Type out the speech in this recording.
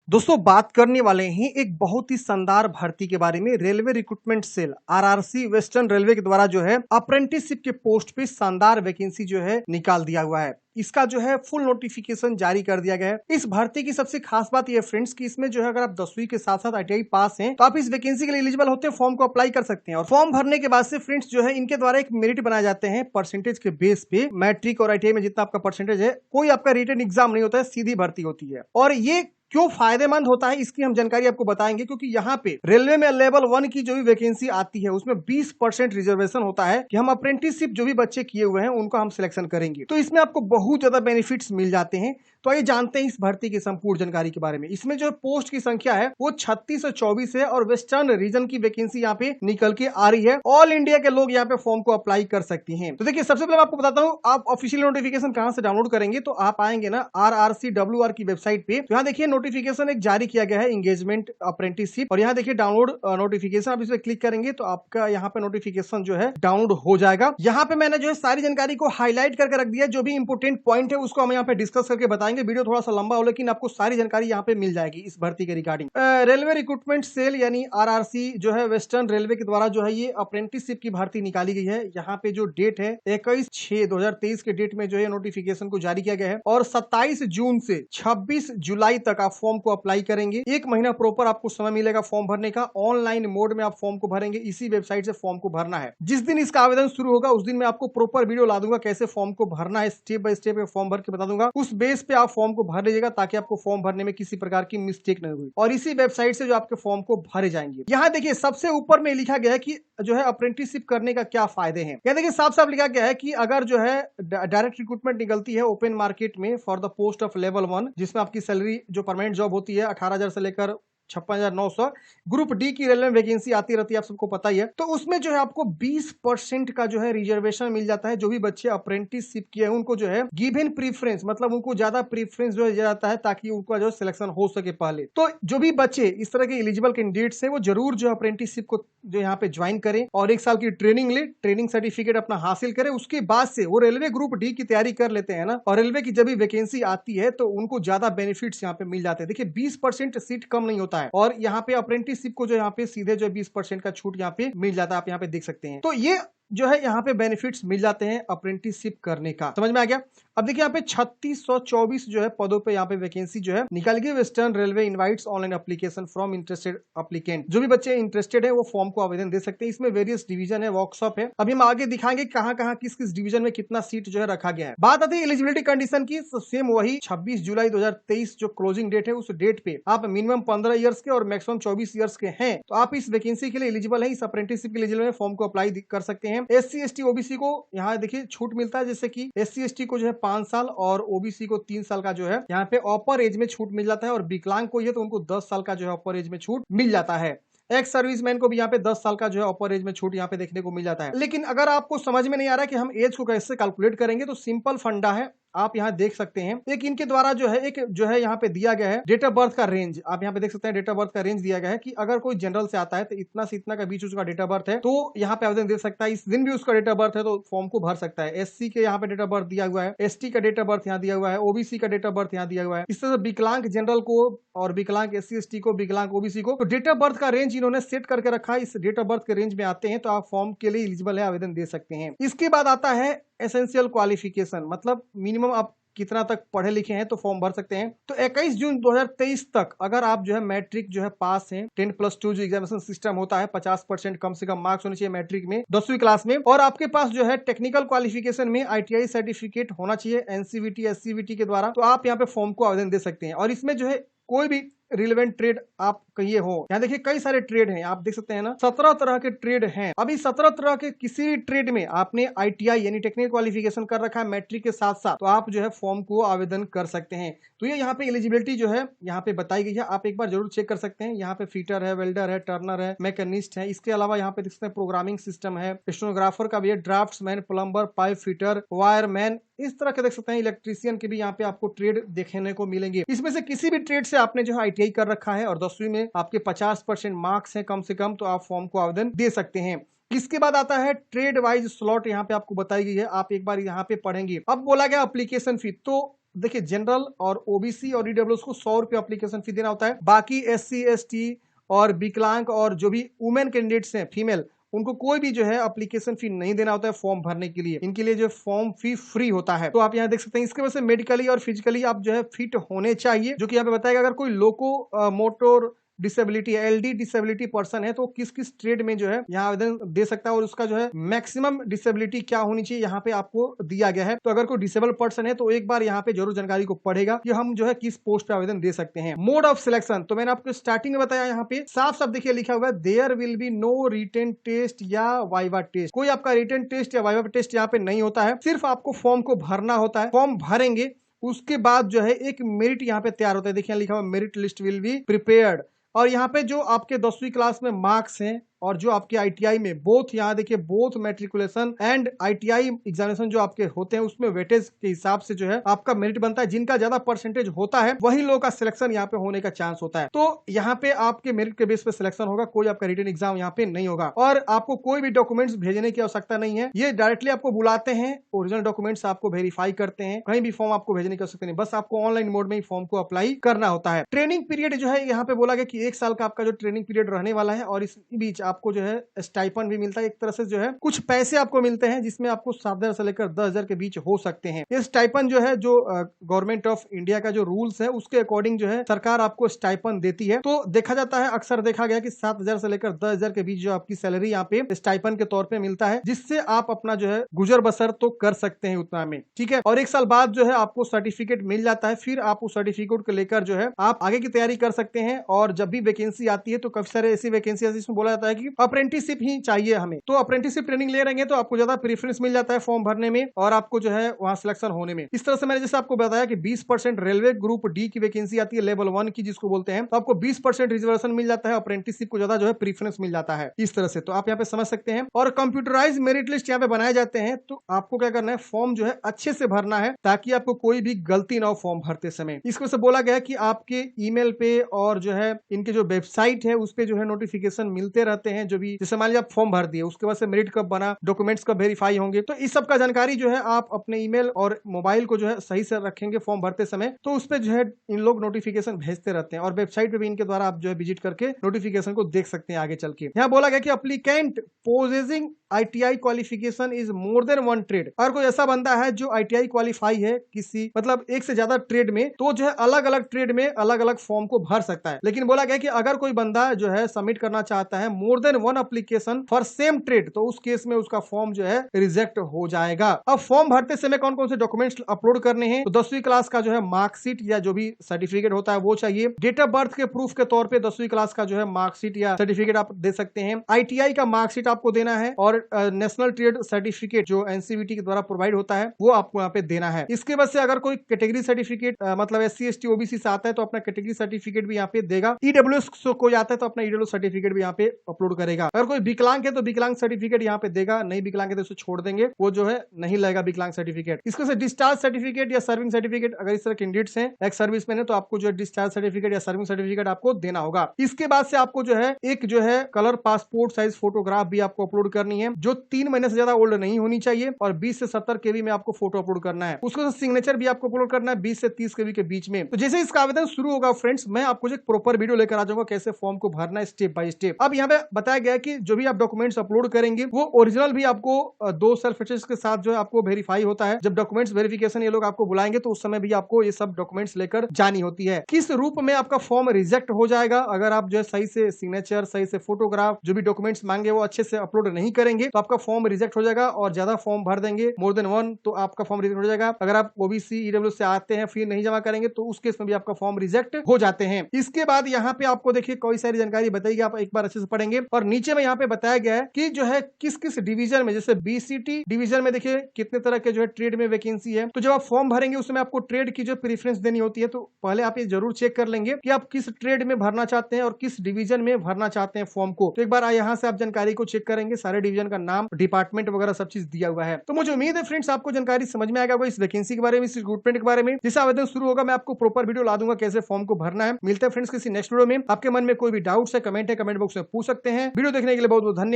दोस्तों बात करने वाले हैं एक बहुत ही शानदार भर्ती के बारे में। Railway recruitment cell RRC western railway के द्वारा जो है अप्रेंटिसशिप के पोस्ट पे शानदार वैकेंसी जो है निकाल दिया हुआ है। इसका जो है फुल नोटिफिकेशन जारी कर दिया गया है। इस भर्ती की सबसे खास बात यह फ्रेंड्स कि इसमें जो है अगर आप 10वीं के साथ साथ आईटीआई पास हैं तो आप इस वैकेंसी के लिए एलिजिबल होते हैं, फॉर्म को अप्लाई कर सकते हैं। और फॉर्म भरने के बाद से फ्रेंड्स जो है इनके द्वारा एक मेरिट बनाए जाते हैं परसेंटेज के बेस पे। मैट्रिक और आईटीआई में जितना आपका परसेंटेज है, कोई आपका रिटन एग्जाम नहीं होता है, सीधी भर्ती होती है। और ये क्यों फायदेमंद होता है इसकी हम जानकारी आपको बताएंगे, क्योंकि यहाँ पे रेलवे में लेवल 1 की जो भी वैकेंसी आती है उसमें 20% रिजर्वेशन होता है कि हम अप्रेंटिसशिप जो भी बच्चे किए हुए हैं उनका हम सिलेक्शन करेंगे। तो इसमें आपको बहुत ज्यादा बेनिफिट्स मिल जाते हैं। तो आइए जानते हैं इस भर्ती की संपूर्ण जानकारी के बारे में। इसमें जो पोस्ट की संख्या है वो 36 और 24 है और वेस्टर्न रीजन की वैकेंसी यहाँ पे निकल के आ रही है। ऑल इंडिया के लोग यहाँ पे फॉर्म को अप्लाई कर सकती हैं। तो देखिए सबसे पहले मैं आपको बताता हूँ आप ऑफिशियल नोटिफिकेशन कहाँ से डाउनलोड करेंगे। तो आप आएंगे ना RRCWR की वेबसाइट पे, तो यहाँ देखिए नोटिफिकेशन एक जारी किया गया है इंगेजमेंट अप्रेंटिसशिप, और यहाँ देखिए डाउनलोड नोटिफिकेशन। आप इस पे क्लिक करेंगे तो आपका यहाँ पे नोटिफिकेशन जो है डाउनलोड हो जाएगा। यहाँ पे मैंने जो है सारी जानकारी को हाईलाइट करके रख दिया। जो भी इंपोर्टेंट पॉइंट है उसको हम यहाँ पे डिस्कस करके बताएंगे। वीडियो थोड़ा सा लंबा हो लेकिन आपको सारी जानकारी यहाँ पे मिल जाएगी इस भर्ती के रिगार्डिंग। रेलवे रिक्रूटमेंट सेल यानी आरआरसी जो है वेस्टर्न रेलवे के द्वारा जो है ये अप्रेंटिसशिप की भर्ती निकाली गई है। यहाँ पे जो डेट है 21/6/2023 के डेट में जो है नोटिफिकेशन को जारी किया गया है और 27 जून से 26 जुलाई तक आप फॉर्म को अप्लाई करेंगे। एक महीना प्रॉपर आपको समय मिलेगा फॉर्म भरने का। ऑनलाइन मोड में आप फॉर्म को भरेंगे, इसी वेबसाइट से फॉर्म को भरना है। जिस दिन इसका आवेदन शुरू होगा उस दिन मैं आपको प्रॉपर वीडियो ला दूंगा कैसे फॉर्म को भरना है, स्टेप बाय स्टेप फॉर्म भर के बता दूंगा। उस बेस पे आप फॉर्म को भर लीजिएगा ताकि आपको फॉर्म भरने में किसी प्रकार की मिस्टेक नहीं हुई, और इसी वेबसाइट से जो आपके फॉर्म को भरे जाएंगे। यहाँ देखिए सबसे ऊपर में लिखा गया है कि जो है अप्रेंटिसशिप करने का क्या फायदे हैं। यहाँ देखिए साफ साफ लिखा गया है कि अगर जो है डायरेक्ट रिक्रूटमेंट निकलती है ओपन मार्केट में for the post of level 1, जिसमें आपकी सैलरी जो परमानेंट जॉब होती है 18,000 से लेकर 56,900। ग्रुप डी की रेलवे वैकेंसी आती रहती है, आप सबको पता ही है। तो उसमें जो है आपको 20% का जो है रिजर्वेशन मिल जाता है। जो भी बच्चे अप्रेंटिसशिप किए हैं उनको जो है गिवन प्रीफरेंस, मतलब उनको ज्यादा प्रीफरेंस जो है दिया जाता है ताकि उनका जो सिलेक्शन हो सके पहले। तो जो भी बच्चे इस तरह के एलिजिबल कैंडिडेट्स है वो जरूर जो अप्रेंटिसशिप को जो यहाँ पे ज्वाइन करें और 1 साल की ट्रेनिंग ले, ट्रेनिंग सर्टिफिकेट अपना हासिल करें। उसके बाद से वो रेलवे ग्रुप डी की तैयारी कर लेते हैं ना, और रेलवे की जब भी वैकेंसी आती है तो उनको ज्यादा बेनिफिट्स यहाँ पे मिल जाते हैं। देखिए 20% सीट कम नहीं होता है, और यहाँ पे अप्रेंटिसशिप को जो यहाँ पे सीधे जो 20% का छूट यहाँ पे मिल जाता है, आप यहाँ पे देख सकते हैं। तो ये जो है यहाँ पे बेनिफिट्स मिल जाते हैं अप्रेंटिसशिप करने का। समझ में आ गया। अब देखिए यहाँ पे 3624 जो है पदों पे यहाँ पे वैकेंसी जो है निकाल गई। Western railway invites online application from interested applicant. जो भी बच्चे इंटरेस्टेड है वो फॉर्म को आवेदन दे सकते हैं। इसमें वेरियस डिवीजन है, वर्कशॉप है। अभी हम आगे दिखाएंगे कहाँ कहाँ किस किस डिवीजन में कितना सीट जो है रखा गया है। बात आती है एलिजिबिलिटी कंडीशन की, सेम वही 26 जुलाई 2023 जो क्लोजिंग डेट है उस डेट पे आप मिनिमम 15 ईयर्स के और मैक्सिमम 24 ईयर्स के हैं तो आप इस वैकेंसी के लिए एलिजिबल है। इस अप्रेंटिसशिप के एलिजिबल फॉर्म को अप्लाई कर सकते हैं। SC ST OBC को यहाँ देखिए छूट मिलता है, जैसे कि SC ST को जो है 5 साल और OBC को 3 साल का जो है यहाँ पे अपर एज में छूट मिल जाता है, और विकलांग को ये तो उनको 10 साल का जो है अपर एज में छूट मिल जाता है। एक्स सर्विसमैन को भी यहाँ पे 10 साल का जो है अपर एज में छूट यहाँ पे देखने को मिल जाता है। लेकिन अगर आपको समझ में नहीं आ रहा है कि हम एज को कैसे कैलकुलेट करेंगे तो सिंपल फंडा है, आप यहाँ देख सकते हैं। एक इनके द्वारा जो है यहाँ पे दिया गया है डेट ऑफ बर्थ का रेंज। आप यहाँ पे देख सकते हैं डेट ऑफ बर्थ का रेंज दिया गया है कि अगर कोई जनरल से आता है तो इतना से इतना का बीच उसका डेट ऑफ बर्थ है तो यहाँ पे आवेदन दे सकता है। इस दिन भी उसका डेट ऑफ बर्थ है तो फॉर्म को भर सकता है। SC के यहाँ पे डेट ऑफ बर्थ दिया हुआ है, ST का डेट ऑफ बर्थ यहाँ दिया हुआ है, OBC का डेट ऑफ बर्थ यहाँ दिया हुआ है। इस तरह विकलांग जनरल को और विकलांग SC ST को, विकलांग OBC को, तो डेट ऑफ बर्थ का रेंज इन्होंने सेट करके रखा है। इस डेट ऑफ बर्थ के रेंज में आते हैं तो आप फॉर्म के लिए एलिजिबल है, आवेदन दे सकते हैं। इसके बाद आता है एसेंशियल क्वालिफिकेशन, मतलब मिनिमम आप कितना तक पढ़े लिखे हैं तो फॉर्म भर सकते हैं। तो 21 जून 2023 तक अगर आप जो है मैट्रिक जो है पास हैं, 10+2 जो एग्जामिनेशन सिस्टम होता है 50% कम से कम मार्क्स होने चाहिए मैट्रिक में 10वीं क्लास में, और आपके पास जो है टेक्निकल क्वालिफिकेशन में ITI सर्टिफिकेट होना चाहिए NCVT SCVT के द्वारा, तो आप यहाँ पे फॉर्म को आवेदन दे सकते हैं। और इसमें जो है कोई भी रिलेवेंट ट्रेड आप कहिए हो, यहाँ देखिए कई सारे ट्रेड हैं, आप देख सकते हैं ना 17 तरह के ट्रेड हैं। अभी 17 तरह के किसी भी ट्रेड में आपने ITI यानी टेक्निकल क्वालिफिकेशन कर रखा है मैट्रिक के साथ साथ, तो आप जो है फॉर्म को आवेदन कर सकते हैं। तो ये यहाँ पे एलिजिबिलिटी जो है यहाँ पे बताई गई है, आप एक बार जरूर चेक कर सकते हैं। यहाँ पे फीटर है, वेल्डर है, टर्नर है, मैकेनिस्ट है। इसके अलावा यहाँ पे देख सकते हैं प्रोग्रामिंग सिस्टम है, स्टेनोग्राफर का भी है, draughtsman, plumber, pipe fitter, wireman, इस तरह के देख सकते हैं। इलेक्ट्रीशियन के भी यहाँ पे आपको ट्रेड देखने को मिलेंगे। इसमें से किसी भी ट्रेड से आपने जो है ITI कर रखा है और 10वीं में आपके 50% मार्क्स हैं कम से कम, तो आप फॉर्म को आवेदन दे सकते हैं। इसके बाद आता है ट्रेड वाइज स्लॉट, यहाँ पे आपको बताई गई है, आप एक बार यहाँ पे पढ़ेंगे। अब बोला गया एप्लीकेशन फी, तो देखिए जनरल और ओबीसी और ईडब्ल्यूएस को 100 रुपये एप्लीकेशन फी देना होता है। बाकी एससी एसटी और विकलांग और जो भी वुमेन कैंडिडेट्स हैं फीमेल, उनको कोई भी जो है एप्लीकेशन फी नहीं देना होता है फॉर्म भरने के लिए। इनके लिए जो फॉर्म फी फ्री होता है। तो आप यहाँ देख सकते हैं इसके वजह से मेडिकली और फिजिकली आप जो है फिट होने चाहिए, जो कि यहाँ पे बताएगा अगर कोई loco motor disability LD disability person है तो किस किस ट्रेड में जो है यहाँ आवेदन दे सकता है और उसका जो है मैक्सिमम डिसेबिलिटी क्या होनी चाहिए यहाँ पे आपको दिया गया है। तो अगर कोई डिसेबल पर्सन है तो एक बार यहाँ पे जरूर जानकारी को पढ़ेगा कि हम जो है किस पोस्ट पे आवेदन दे सकते हैं। मोड ऑफ सिलेक्शन तो मैंने आपको स्टार्टिंग में बताया, यहाँ पे साफ साफ देखिए लिखा हुआ है there will be no written test या वाइवा टेस्ट। कोई आपका रिटन टेस्ट या वाइवा टेस्ट यहाँ पे नहीं होता है, सिर्फ आपको फॉर्म को भरना होता है। फॉर्म भरेंगे उसके बाद जो है एक मेरिट यहाँ पे तैयार होता है। देखिए लिखा हुआ merit list will be prepared, और यहाँ पे जो आपके 10वीं क्लास में मार्क्स हैं और जो आपके आईटीआई में बोथ, यहाँ देखिए both matriculation and ITI examination जो आपके होते हैं उसमें वेटेज के हिसाब से जो है आपका मेरिट बनता है। जिनका ज्यादा परसेंटेज होता है वही लोगों का सिलेक्शन यहाँ पे होने का चांस होता है। तो यहाँ पे आपके मेरिट के बेस पे सिलेक्शन होगा, कोई आपका रिटन एग्जाम यहाँ पे नहीं होगा और आपको कोई भी डॉक्यूमेंट्स भेजने की आवश्यकता नहीं है। ये डायरेक्टली आपको बुलाते हैं, ओरिजिनल डॉक्यूमेंट्स आपको वेरीफाई करते हैं, कहीं भी फॉर्म आपको भेजने की आवश्यकता नहीं, बस आपको ऑनलाइन मोड में ही फॉर्म को अप्लाई करना होता है। ट्रेनिंग पीरियड जो है यहाँ पे बोला गया कि 1 साल का आपका जो ट्रेनिंग पीरियड रहने वाला है और इस बीच आपको जो है स्टाइपन भी मिलता है। एक तरह से जो है कुछ पैसे आपको मिलते हैं जिसमें आपको 7,000 से लेकर 10,000 के बीच हो सकते हैं। ये स्टाइपन जो है जो गवर्नमेंट ऑफ इंडिया का जो रूल्स है उसके अकॉर्डिंग जो है सरकार आपको स्टाइपन देती है। तो देखा जाता है, अक्सर देखा गया कि 7,000 से लेकर 10,000 के बीच जो आपकी सैलरी यहाँ पे स्टाइपन के तौर पे मिलता है, जिससे आप अपना जो है गुजर बसर तो कर सकते हैं उतना में, ठीक है। और 1 साल बाद जो है आपको सर्टिफिकेट मिल जाता है, फिर आप उस सर्टिफिकेट को लेकर जो है आप आगे की तैयारी कर सकते हैं। और जब भी वैकेंसी आती है तो काफी सारे ऐसी वैकेंसी है जिसमें बोला जाता है कि अप्रेंटिसशिप ही चाहिए हमें, तो अप्रेंटिसशिप ट्रेनिंग ले रहेंगे तो आपको ज्यादा प्रेफरेंस मिल जाता है फॉर्म भरने में और आपको जो है वहां सिलेक्शन होने में। इस तरह से मैंने जैसे आपको बताया कि 20% रेलवे ग्रुप डी की वैकेंसी आती है लेवल 1 की जिसको बोलते हैं, तो आपको 20% रिजर्वेशन मिल जाता है, अप्रेंटिसशिप को ज्यादा जो है प्रेफरेंस मिल जाता है इस तरह से। तो आप यहाँ पे समझ सकते हैं। और कंप्यूटराइज मेरिट लिस्ट यहाँ पे बनाए जाते हैं, तो आपको क्या करना है फॉर्म जो है अच्छे से भरना है ताकि आपको कोई भी गलती ना हो फॉर्म भरते समय। इसको से बोला गया है कि आपके ईमेल पे और जो है इनके जो वेबसाइट है उस पे जो है नोटिफिकेशन मिलते रहते हैं। जो भी जैसे मान लीजिए आप फॉर्म भर दिए, उसके बाद से मेरिट कब बना, डॉक्यूमेंट्स कब वेरीफाई होंगे, तो इस सब का जानकारी जो है आप अपने ईमेल और मोबाइल को जो है सही से रखेंगे फॉर्म भरते समय, तो उस पे जो है इन लोग नोटिफिकेशन भेजते रहते हैं और वेबसाइट पे भी इनके द्वारा आप जो है विजिट करके नोटिफिकेशन को देख सकते हैं आगे चल के। यहाँ बोला गया कि applicant possessing ITI qualification is more than 1 trade. अगर कोई ऐसा बंदा है जो आईटीआई क्वालिफाई है किसी मतलब एक से ज्यादा ट्रेड में, तो जो है अलग अलग ट्रेड में अलग अलग फॉर्म को भर सकता है। लेकिन बोला गया कि अगर कोई बंदा जो है सबमिट करना चाहता है more than 1 application for same trade, तो उस केस में उसका फॉर्म जो है रिजेक्ट हो जाएगा। अब फॉर्म भरते समय कौन कौन से डॉक्यूमेंट्स अपलोड करने हैं, तो 10वीं क्लास का जो है मार्कशीट या जो भी सर्टिफिकेट होता है वो चाहिए। डेट ऑफ बर्थ के प्रूफ के तौर पे 10वीं क्लास का जो है मार्कशीट या सर्टिफिकेट आप दे सकते हैं। आईटीआई का मार्कशीट आपको देना है और नेशनल ट्रेड सर्टिफिकेट जो एनसीवीटी के द्वारा प्रोवाइड होता है वो आपको यहाँ पे देना है। इसके बाद से अगर कोई कैटेगरी सर्टिफिकेट मतलब एससी एसटी ओबीसी से आता है तो अपना कैटेगरी सर्टिफिकेट भी यहाँ पे देगा। ईडब्ल्यूएस कोई आता है तो अपना ईडब्ल्यू सर्टिफिकेट भी यहाँ पे अपलोड करेगा। अगर कोई विकलांग है तो विकलांग सर्टिफिकेट यहाँ पे देगा, नहीं विकलांग है तो उसे छोड़ देंगे, वो जो है नहीं लगेगा विकलांग सर्टिफिकेट। इसके से डिस्चार्ज सर्टिफिकेट या सर्विंग सर्टिफिकेट, अगर इस तरह कैंडिडेट्स हैं एक सर्विस मैन है तो आपको जो है डिस्चार्ज सर्टिफिकेट या सर्विंग सर्टिफिकेट आपको देना होगा। इसके बाद से आपको जो है एक जो है कलर पासपोर्ट साइज फोटोग्राफ भी आपको अपलोड करनी है जो 3 महीने से ज्यादा ओल्ड नहीं होनी चाहिए और 20 से 70 केबी में आपको फोटो अपलोड करना है। उसको सिग्नेचर भी आपको अपलोड करना है 20 से 30 केबी के बीच में। तो जैसे इसका आवेदन शुरू होगा फ्रेंड्स, मैं आपको एक प्रॉपर वीडियो लेकर आ जाऊंगा कैसे फॉर्म को भरना है स्टेप बाय स्टेप। अब यहाँ पे बताया गया कि जो भी आप डॉक्यूमेंट्स अपलोड करेंगे वो ओरिजिनल भी आपको 2 सेल्फ अटेस्ट के साथ जो है आपको वेरीफाई होता है। जब डॉक्यूमेंट्स वेरिफिकेशन ये लोग आपको बुलाएंगे तो उस समय भी आपको ये सब डॉक्यूमेंट्स लेकर जानी होती है। किस रूप में आपका फॉर्म रिजेक्ट हो जाएगा अगर आप जो है सही से सिग्नेचर, सही से फोटोग्राफ, जो भी डॉक्यूमेंट्स मांगे वो अच्छे से अपलोड नहीं करेंगे तो आपका फॉर्म रिजेक्ट हो जाएगा। और ज्यादा फॉर्म भर देंगे मोर देन 1 तो आपका फॉर्म रिजेक्ट हो जाएगा। अगर आप ओबीसी ईडब्ल्यू से आते हैं फिर नहीं जमा करेंगे तो उस केस में भी आपका फॉर्म रिजेक्ट हो जाते हैं। इसके बाद यहाँ पे आपको देखिए कोई सारी जानकारी बताइए, आप एक बार अच्छे से पढ़ेंगे। और नीचे में यहाँ पे बताया गया है कि जो है किस किस डिवीजन में, जैसे बीसीटी डिवीजन में देखिए कितने तरह के जो है ट्रेड में वैकेंसी है। तो जब आप फॉर्म भरेंगे उसमें आपको ट्रेड की जो प्रेफरेंस देनी होती है, तो पहले आप ये जरूर चेक कर लेंगे कि आप किस ट्रेड में भरना चाहते हैं और किस डिवीजन में भरना चाहते हैं फॉर्म को। तो एक बार यहाँ से आप जानकारी को चेक करेंगे, सारे डिवीजन का नाम, डिपार्टमेंट वगैरह सब चीज दिया हुआ है। तो मुझे उम्मीद है फ्रेंड्स आपको जानकारी समझ में आएगा इस वैकेंसी के बारे में, इस रिक्रूटमेंट के बारे में। जैसे आवेदन शुरू होगा मैं आपको प्रॉपर वीडियो ला दूंगा कैसे फॉर्म को भरना है। मिलते हैं फ्रेंड्स किसी नेक्स्ट वीडियो में। आपके मन में कोई भी डाउट्स है, कमेंट बॉक्स में पूछ सकते हैं। वीडियो देखने के लिए बहुत बहुत धन्यवाद।